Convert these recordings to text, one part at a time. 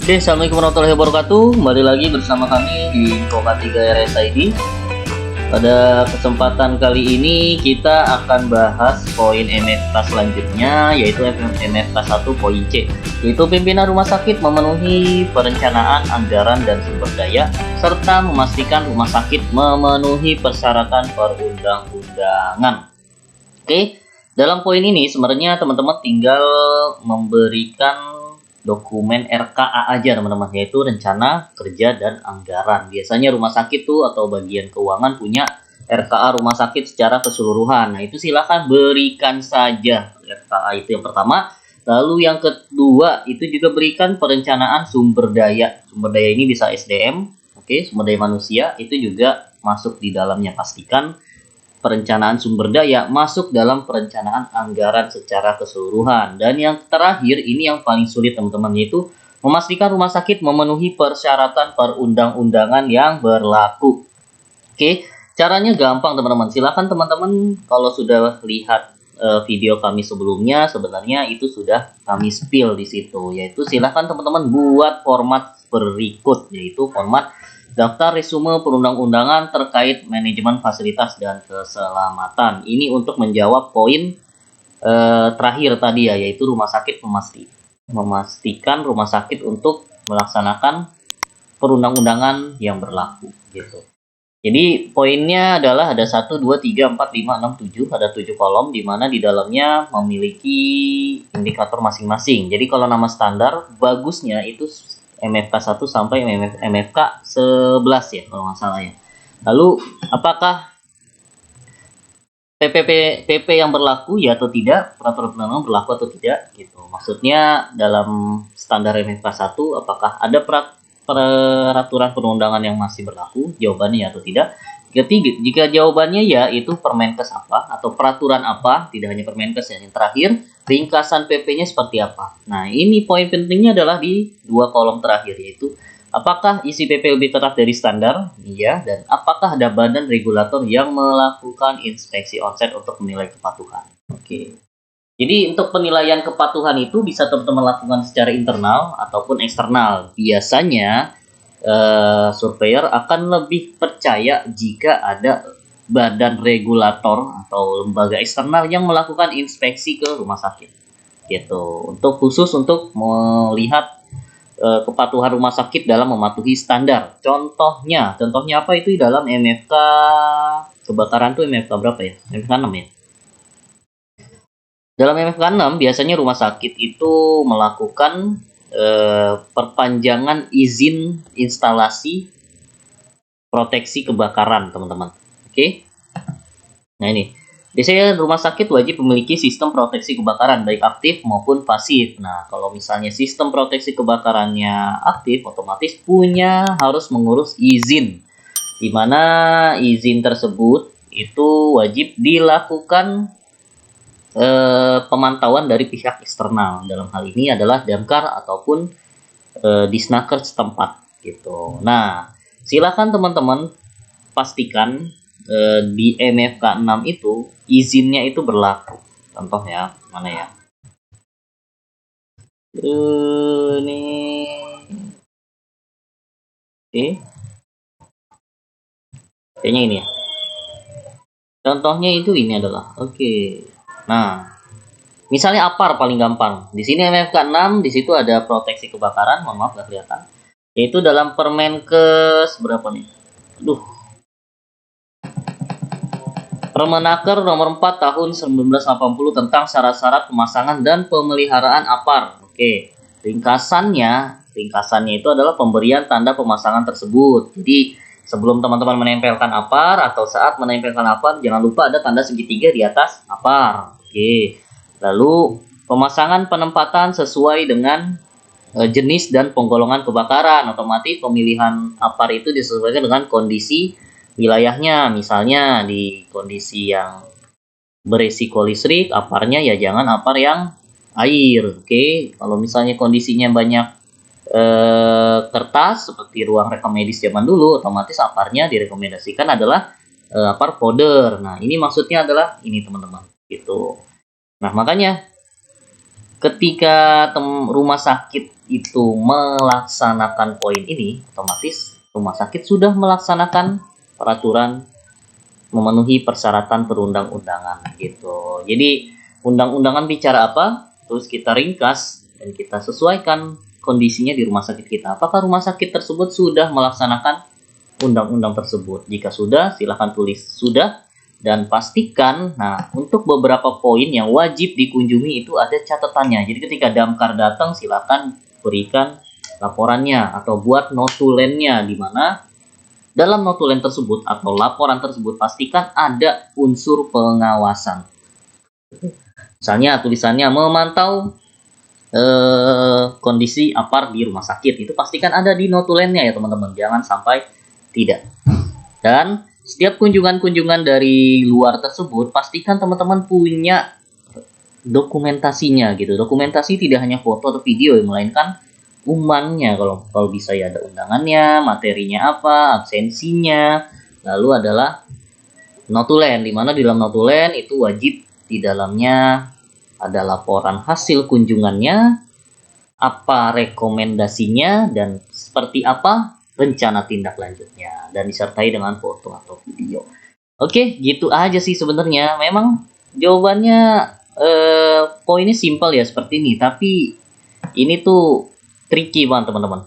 Oke, assalamualaikum warahmatullahi wabarakatuh. Kembali lagi bersama kami di Info3 RSID. Pada kesempatan kali ini kita akan bahas poin MFK selanjutnya, yaitu MFK 1 poin C, yaitu pimpinan rumah sakit memenuhi perencanaan anggaran dan sumber daya serta memastikan rumah sakit memenuhi persyaratan perundang-undangan. Oke, dalam poin ini sebenarnya teman-teman tinggal memberikan dokumen RKA aja teman-teman, yaitu rencana kerja dan anggaran. Biasanya rumah sakit tuh atau bagian keuangan punya RKA rumah sakit secara keseluruhan. Nah, itu silakan berikan saja RKA itu yang pertama. Lalu yang kedua itu juga berikan perencanaan sumber daya. Sumber daya ini bisa SDM, oke, sumber daya manusia itu juga masuk di dalamnya. Pastikan perencanaan sumber daya masuk dalam perencanaan anggaran secara keseluruhan. Dan yang terakhir, ini yang paling sulit teman-teman, yaitu memastikan rumah sakit memenuhi persyaratan perundang-undangan yang berlaku. Oke, caranya gampang teman-teman. Silakan teman-teman kalau sudah lihat video kami sebelumnya, sebenarnya itu sudah kami spill di situ, yaitu silakan teman-teman buat format berikut, yaitu format daftar resume perundang-undangan terkait manajemen fasilitas dan keselamatan. Ini untuk menjawab poin terakhir tadi ya, yaitu rumah sakit memastikan rumah sakit untuk melaksanakan perundang-undangan yang berlaku gitu. Jadi poinnya adalah ada 1, 2, 3, 4, 5, 6, 7, ada 7 kolom di mana di dalamnya memiliki indikator masing-masing. Jadi kalau nama standar bagusnya itu MFK 1 sampai MFK 11 ya kalau nggak salah ya. Lalu apakah PP yang berlaku ya atau tidak, peraturan perundang-undangan berlaku atau tidak gitu. Maksudnya dalam standar MFK 1 apakah ada peraturan perundangan yang masih berlaku? Jawabannya ya atau tidak. Ketiga, jika jawabannya ya, itu Permenkes apa atau peraturan apa, tidak hanya Permenkes ya. Yang terakhir, ringkasan PP-nya seperti apa. Nah, ini poin pentingnya adalah di dua kolom terakhir, yaitu apakah isi PP lebih ketat dari standar? Iya. Dan apakah ada badan regulator yang melakukan inspeksi onset untuk menilai kepatuhan? Oke. Jadi untuk penilaian kepatuhan itu bisa teman-teman lakukan secara internal ataupun eksternal. Biasanya surveyor akan lebih percaya jika ada badan regulator atau lembaga eksternal yang melakukan inspeksi ke rumah sakit gitu, untuk khusus untuk melihat kepatuhan rumah sakit dalam mematuhi standar. Contohnya apa itu di dalam MFK kebakaran tuh MFK berapa ya? MFK 6 ya. Dalam MFK 6 biasanya rumah sakit itu melakukan perpanjangan izin instalasi proteksi kebakaran teman-teman. Oke. Nah ini, biasanya rumah sakit wajib memiliki sistem proteksi kebakaran baik aktif maupun pasif. Nah kalau misalnya sistem proteksi kebakarannya aktif, otomatis harus mengurus izin, di mana izin tersebut itu wajib dilakukan pemantauan dari pihak eksternal. Dalam hal ini adalah Damkar ataupun Disnaker setempat gitu. Nah, silakan teman-teman pastikan di MFK 6 itu izinnya itu berlaku. Contoh ya, mana ya? Ini oke. Kayaknya ini ya. Contohnya itu ini adalah oke. Nah, misalnya APAR paling gampang. Di sini MFK 6, di situ ada proteksi kebakaran, mohon maaf nggak kelihatan. Yaitu dalam Permenkes berapa nih? Aduh. Permenaker nomor 4 tahun 1980 tentang syarat-syarat pemasangan dan pemeliharaan APAR. Oke. Ringkasannya itu adalah pemberian tanda pemasangan tersebut. Jadi sebelum teman-teman menempelkan APAR atau saat menempelkan APAR, jangan lupa ada tanda segitiga di atas APAR. Oke. Lalu pemasangan penempatan sesuai dengan jenis dan penggolongan kebakaran. Otomatis pemilihan APAR itu disesuaikan dengan kondisi wilayahnya. Misalnya di kondisi yang beresiko listrik, APAR-nya ya jangan APAR yang air. Oke. Kalau misalnya kondisinya banyak kertas seperti ruang rekam medis zaman dulu, otomatis APAR-nya direkomendasikan adalah APAR powder. Nah, ini maksudnya adalah ini teman-teman gitu. Nah, makanya ketika rumah sakit itu melaksanakan poin ini, otomatis rumah sakit sudah melaksanakan peraturan memenuhi persyaratan perundang-undangan gitu. Jadi undang-undangan bicara apa, terus kita ringkas dan kita sesuaikan kondisinya di rumah sakit kita. Apakah rumah sakit tersebut sudah melaksanakan undang-undang tersebut? Jika sudah, silahkan tulis sudah. Dan pastikan, nah untuk beberapa poin yang wajib dikunjungi itu ada catatannya. Jadi ketika damkar datang silakan berikan laporannya atau buat notulennya, di mana dalam notulen tersebut atau laporan tersebut pastikan ada unsur pengawasan. Misalnya tulisannya memantau kondisi APAR di rumah sakit, itu pastikan ada di notulennya ya teman-teman, jangan sampai tidak. Dan setiap kunjungan-kunjungan dari luar tersebut, pastikan teman-teman punya dokumentasinya gitu. Dokumentasi tidak hanya foto atau video, melainkan ummannya. Kalau bisa ya ada undangannya, materinya apa, absensinya. Lalu adalah notulen, di mana di dalam notulen itu wajib di dalamnya ada laporan hasil kunjungannya, apa rekomendasinya, dan seperti apa rencana tindak lanjutnya, dan disertai dengan foto atau video. Oke, gitu aja sih sebenarnya. Memang jawabannya poinnya simpel ya seperti ini, tapi ini tuh tricky banget teman-teman.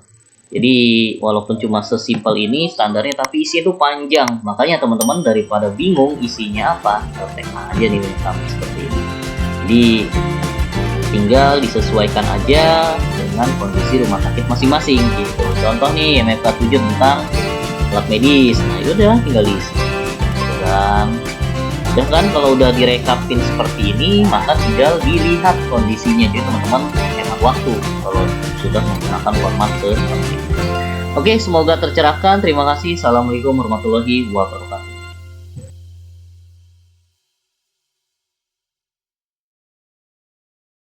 Jadi walaupun cuma sesimpel ini standarnya, tapi isi itu panjang. Makanya teman-teman daripada bingung isinya apa, praktek aja nih kami seperti ini. Jadi tinggal disesuaikan aja dengan kondisi rumah sakit masing-masing gitu. Contoh nih MFK 7 tentang alat medis, nah itu udah tinggal diisi. Dan kan kalau udah direkapin seperti ini, maka tinggal dilihat kondisinya. Jadi teman-teman hemat waktu kalau sudah menggunakan format seperti ini. Oke, semoga tercerahkan. Terima kasih. Assalamualaikum warahmatullahi wabarakatuh.